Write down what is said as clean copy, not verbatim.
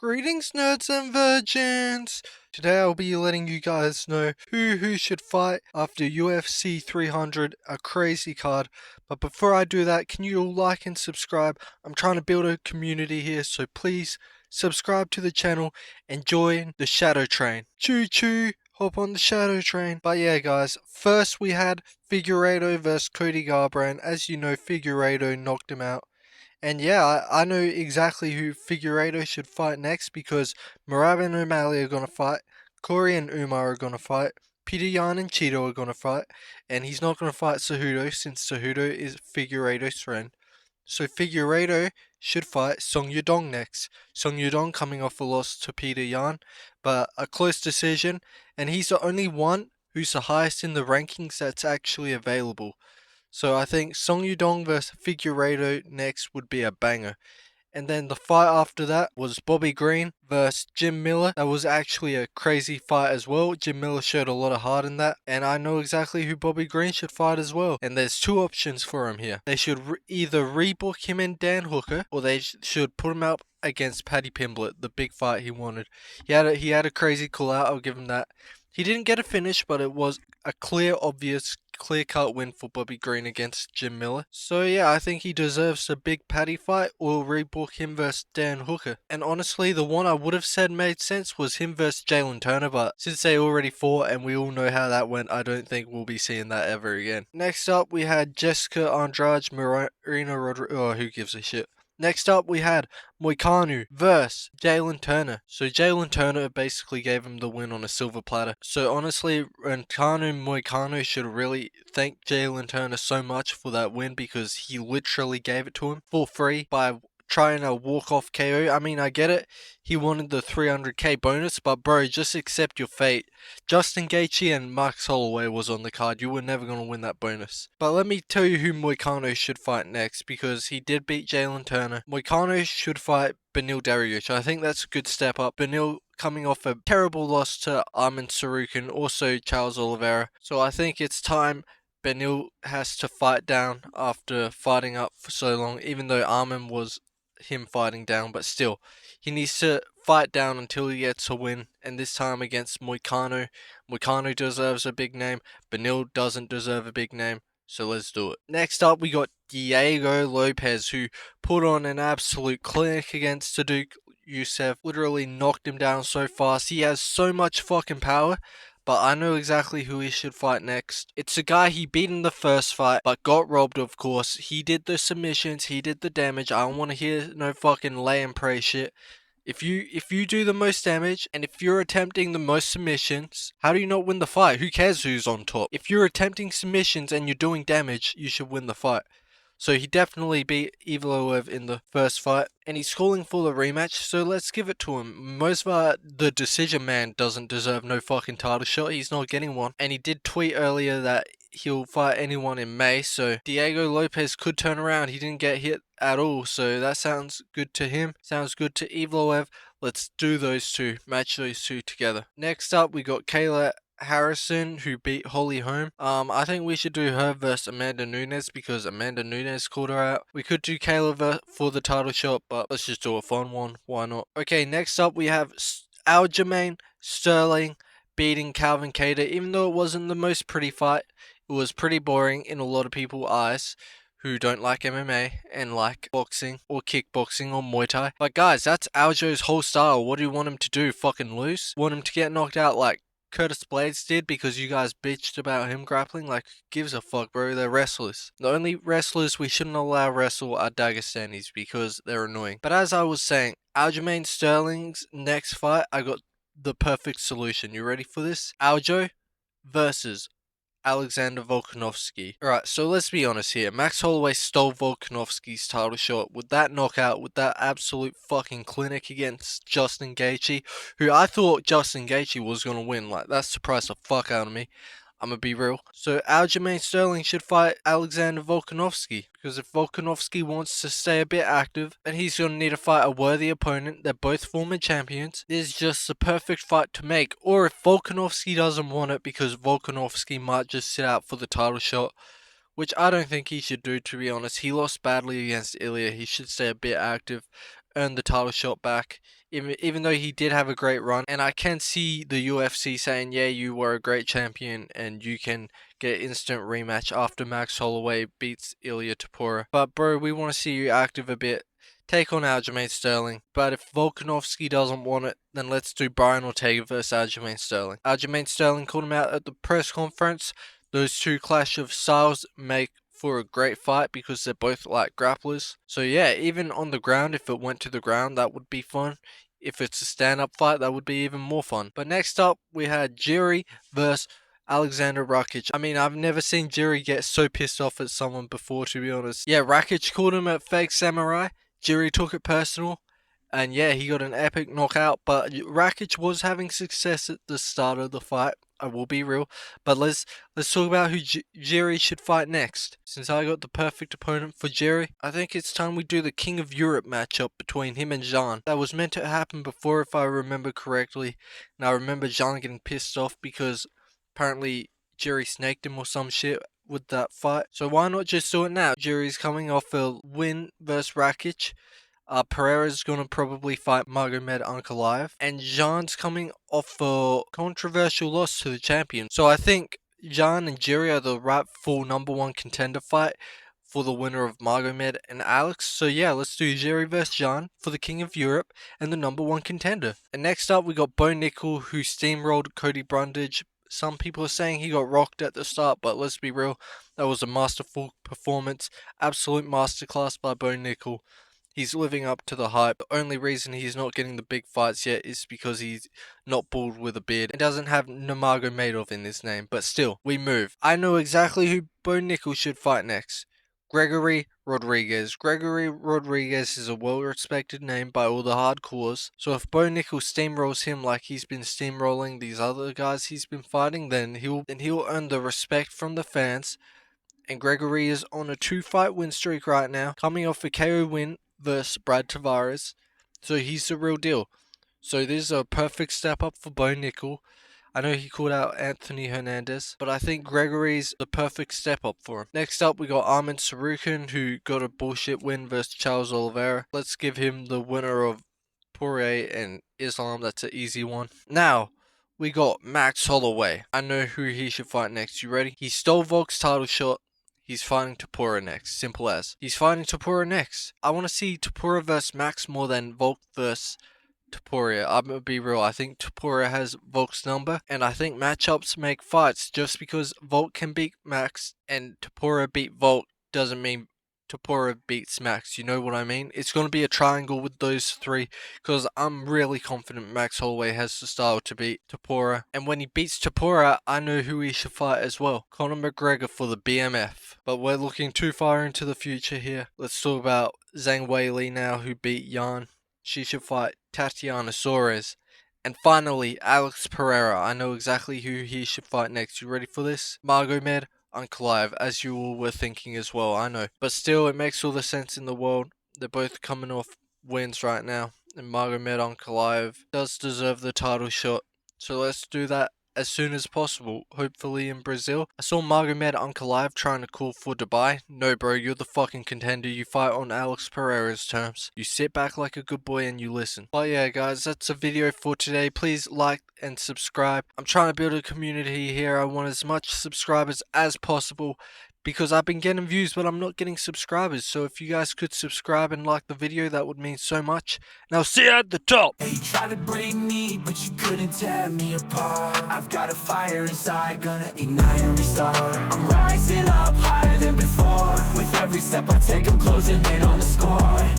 Greetings, nerds and virgins! Today I'll be letting you guys know who should fight after UFC 300, a crazy card. But before I do that, can you all like and subscribe? I'm trying to build a community here, so please subscribe to the channel and join the Shadow Train. Choo choo! Hop on the Shadow Train. But yeah, guys, first we had Figueiredo versus Cody Garbrandt. As you know, Figueiredo knocked him out. And yeah, I know exactly who Figueiredo should fight next because Merab and O'Malley are going to fight, Corey and Umar are going to fight, Peter Yan and Cheeto are going to fight, and he's not going to fight Cejudo since Cejudo is Figueiredo's friend. So Figueiredo should fight Song Yudong next. Song Yudong coming off a loss to Peter Yan, but a close decision, and he's the only one who's the highest in the rankings that's actually available. So I think Song Yudong versus Figueiredo next would be a banger. And then the fight after that was Bobby Green versus Jim Miller. That was actually a crazy fight as well. Jim Miller showed a lot of heart in that. And I know exactly who Bobby Green should fight as well. And there's two options for him here. They should either rebook him and Dan Hooker, or they should put him up against Paddy Pimblett, the big fight he wanted. He had a crazy call out, I'll give him that. He didn't get a finish, but it was a clear-cut win for Bobby Green against Jim Miller. So yeah, I think he deserves a big Paddy fight, or rebook him versus Dan Hooker. And honestly, the one I would have said made sense was him versus Jalen Turner, but since they already fought and we all know how that went, I don't think we'll be seeing that ever again. Next up, we had Jessica Andrade, Marina Rodriguez. Oh, who gives a shit? Next up, we had Moicano versus Jalen Turner. So Jalen Turner basically gave him the win on a silver platter. So honestly, Moicano should really thank Jalen Turner so much for that win because he literally gave it to him for free by trying a walk-off KO. I mean, I get it. He wanted the 300k bonus, but bro, just accept your fate. Justin Gaethje and Max Holloway was on the card. You were never going to win that bonus. But let me tell you who Moicano should fight next because he did beat Jalen Turner. Moicano should fight Beneil Dariush. I think that's a good step up. Beneil coming off a terrible loss to Arman Tsarukyan, also Charles Oliveira. So I think it's time Beneil has to fight down after fighting up for so long, even though Arman was him fighting down, but still, he needs to fight down until he gets a win, and this time against Moicano. Moicano deserves a big name, Beneil doesn't deserve a big name, so let's do it. Next up, we got Diego Lopez, who put on an absolute clinic against Taduk Youssef, literally knocked him down so fast. He has so much fucking power. But I know exactly who he should fight next. It's a guy he beat in the first fight, but got robbed, of course. He did the submissions, he did the damage. I don't want to hear no fucking lay and pray shit. If you do the most damage, and if you're attempting the most submissions, how do you not win the fight? Who cares who's on top? If you're attempting submissions and you're doing damage, you should win the fight. So he definitely beat Evloev in the first fight, and he's calling for the rematch, so let's give it to him. Mosvar, the decision man, doesn't deserve no fucking title shot, he's not getting one. And he did tweet earlier that he'll fight anyone in May, so Diego Lopez could turn around. He didn't get hit at all, so that sounds good to him. Sounds good to Evloev. Let's do those two, match those two together. Next up, we got Kayla Harrison, who beat Holly Holm. I think we should do her versus Amanda Nunes because Amanda Nunes called her out. We could do Kayla for the title shot, but let's just do a fun one. Why not? Okay, next up we have Aljamain Sterling beating Calvin Kattar. Even though it wasn't the most pretty fight, it was pretty boring in a lot of people's eyes who don't like MMA and like boxing or kickboxing or Muay Thai. But guys, that's Aljo's whole style. What do you want him to do? Fucking lose? Want him to get knocked out like Curtis Blades did because you guys bitched about him grappling? Like, gives a fuck, bro. They're wrestlers. The only wrestlers we shouldn't allow wrestle are Dagestanis because they're annoying. But as I was saying, Aljamain Sterling's next fight, I got the perfect solution. You ready for this? Aljo versus Alexander Volkanovski. Alright, so let's be honest here. Max Holloway stole Volkanovski's title shot with that knockout, with that absolute fucking clinic against Justin Gaethje, who I thought Justin Gaethje was going to win. Like, that surprised the fuck out of me. I'm gonna be real. So Aljamain Sterling should fight Alexander Volkanovski, because if Volkanovski wants to stay a bit active, then he's gonna need to fight a worthy opponent. They're both former champions. This is just the perfect fight to make. Or if Volkanovski doesn't want it, because Volkanovski might just sit out for the title shot, which I don't think he should do, to be honest. He lost badly against Ilya. He should stay a bit active, earned the title shot back, even though he did have a great run. And I can see the UFC saying, yeah, you were a great champion and you can get an instant rematch after Max Holloway beats Ilia Topuria. But bro, we want to see you active a bit. Take on Aljamain Sterling. But if Volkanovski doesn't want it, then let's do Brian Ortega versus Aljamain Sterling. Aljamain Sterling called him out at the press conference. Those two clash of styles make for a great fight because they're both like grapplers. So yeah, even on the ground, if it went to the ground, that would be fun. If it's a stand-up fight, that would be even more fun. But next up, we had Jiri versus Alexander Rakic. I mean, I've never seen Jiri get so pissed off at someone before, to be honest. Yeah, Rakic called him a fake samurai. Jiri took it personal. And yeah, he got an epic knockout. But Rakic was having success at the start of the fight. I will be real. But let's talk about who Jiri should fight next. Since I got the perfect opponent for Jiri, I think it's time we do the King of Europe matchup between him and Jean. That was meant to happen before, if I remember correctly. And I remember Jean getting pissed off because apparently Jiri snaked him or some shit with that fight. So why not just do it now? Jiri's coming off a win versus Rakic. Pereira's gonna probably fight Magomed Ankalaev, and Jean's coming off a controversial loss to the champion. So I think Jean and Jiri are the rightful #1 contender fight for the winner of Magomed and Alex. So yeah, let's do Jiri vs Jean for the King of Europe and the #1 contender. And next up, we got Bo Nickel, who steamrolled Cody Brundage. Some people are saying he got rocked at the start, but let's be real, that was a masterful performance. Absolute masterclass by Bo Nickel. He's living up to the hype. The only reason he's not getting the big fights yet is because he's not bald with a beard and doesn't have Nurmagomedov in his name. But still, we move. I know exactly who Bo Nickel should fight next. Gregory Rodriguez. Gregory Rodriguez is a well-respected name by all the hardcores. So if Bo Nickel steamrolls him like he's been steamrolling these other guys he's been fighting, then he'll earn the respect from the fans. And Gregory is on a 2-fight win streak right now, coming off a KO win versus Brad Tavares, so he's the real deal. So this is a perfect step up for Bo Nickel. I know he called out Anthony Hernandez, but I think Gregory's the perfect step up for him. Next up, we got Arman Tsarukyan, who got a bullshit win versus Charles Oliveira. Let's give him the winner of Poirier and Islam. That's an easy one. Now, we got Max Holloway. I know who he should fight next. You ready? He stole Volk's title shot. He's fighting Topuria next. Simple as. He's fighting Topuria next. I want to see Topuria versus Max more than Volk versus Topuria. I'm going to be real. I think Topuria has Volk's number. And I think matchups make fights. Just because Volk can beat Max and Topuria beat Volk doesn't mean Topuria beats Max. You know what I mean? It's going to be a triangle with those three. Because I'm really confident Max Holloway has the style to beat Topuria. And when he beats Topuria, I know who he should fight as well. Conor McGregor for the BMF. But we're looking too far into the future here. Let's talk about Zhang Weili now, who beat Yan. She should fight Tatiana Suarez. And finally, Alex Pereira. I know exactly who he should fight next. You ready for this? Magomed Ankalaev, as you all were thinking as well, I know. But still, it makes all the sense in the world. They're both coming off wins right now. And Magomed Ankalaev does deserve the title shot. So let's do that as soon as possible, hopefully in Brazil. I saw Magomed Ankalaev trying to call for Dubai. No bro, you're the fucking contender. You fight on Alex Pereira's terms. You sit back like a good boy and you listen. But yeah guys, that's a video for today. Please like and subscribe. I'm trying to build a community here. I want as much subscribers as possible, because I've been getting views but I'm not getting subscribers. So if you guys could subscribe and like the video, that would mean so much. And I'll see you at the top. Hey, you tried to break me, but you couldn't tear me apart. I've got a fire inside, gonna ignite and restart. I'm rising up higher than before. With every step I take, I'm closing in on the